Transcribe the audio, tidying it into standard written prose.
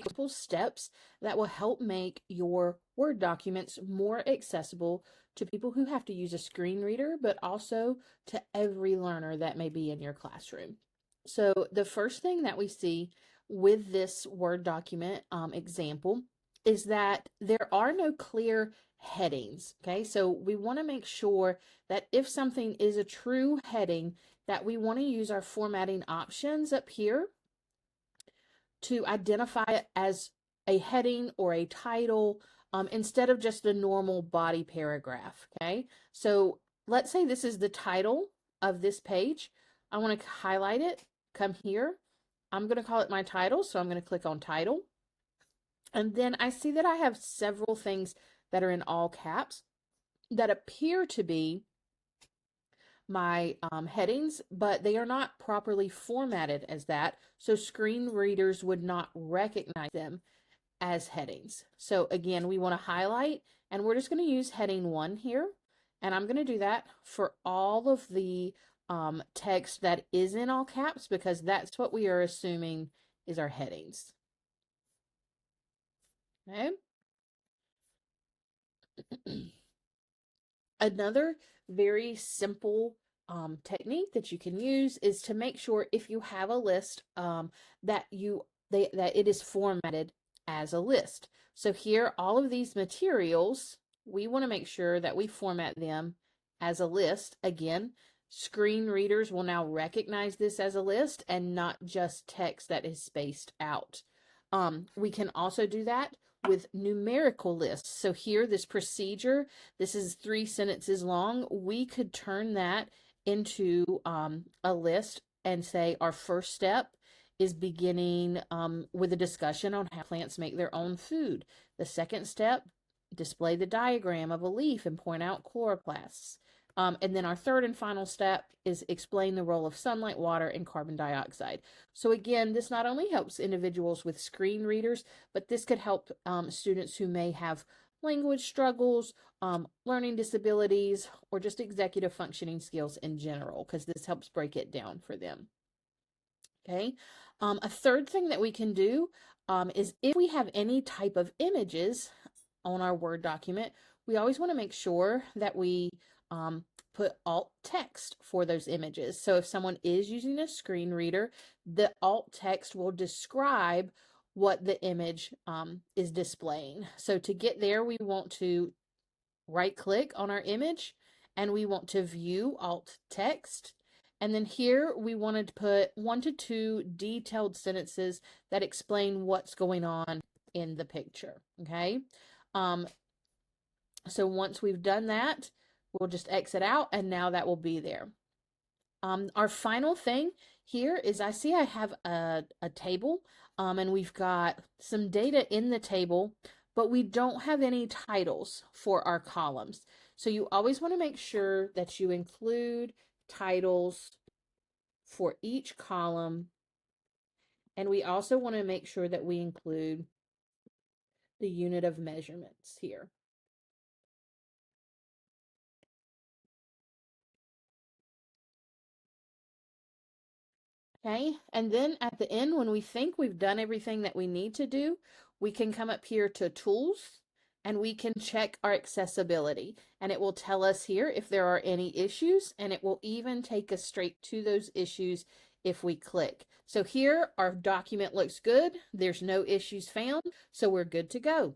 simple steps that will help make your Word documents more accessible to people who have to use a screen reader, but also to every learner that may be in your classroom. So the first thing that we see with this Word document example is that there are no clear headings. Okay, so we want to make sure that if something is a true heading, that we want to use our formatting options up here to identify it as a heading or a title instead of just a normal body paragraph. Okay, so let's say this is the title of this page. I want to highlight it, come here. I'm going to call it my title, so I'm going to click on title. And then I see that I have several things that are in all caps that appear to be my headings, but they are not properly formatted as that, so screen readers would not recognize them as headings. So again, we want to highlight, and we're just going to use heading 1 here, and I'm going to do that for all of the text that is in all caps because that's what we are assuming is our headings. Okay. Another very simple technique that you can use is to make sure if you have a list that it is formatted as a list. So here, all of these materials, we want to make sure that we format them as a list. Again, screen readers will now recognize this as a list and not just text that is spaced out. We can also do that with numerical lists. So here, this procedure, this is 3 sentences long. We could turn that into a list and say our first step is beginning with a discussion on how plants make their own food. The second step, display the diagram of a leaf and point out chloroplasts. And then our third and final step is explain the role of sunlight, water, and carbon dioxide. So again, this not only helps individuals with screen readers, but this could help students who may have language struggles, learning disabilities, or just executive functioning skills in general, because this helps break it down for them. Okay. A third thing that we can do is if we have any type of images on our Word document, we always want to make sure that we put alt text for those images. So if someone is using a screen reader, the alt text will describe what the image is displaying. So to get there, we want to right click on our image and we want to view alt text. And then here we wanted to put 1 to 2 detailed sentences that explain what's going on in the picture. Okay. So once we've done that, we'll just exit out and now that will be there. Our final thing here is I see I have a table and we've got some data in the table, but we don't have any titles for our columns. So you always want to make sure that you include titles for each column. And we also want to make sure that we include the unit of measurements here. Okay, and then at the end, when we think we've done everything that we need to do, we can come up here to Tools and we can check our accessibility. And it will tell us here if there are any issues, and it will even take us straight to those issues if we click. So here, our document looks good. There's no issues found, so we're good to go.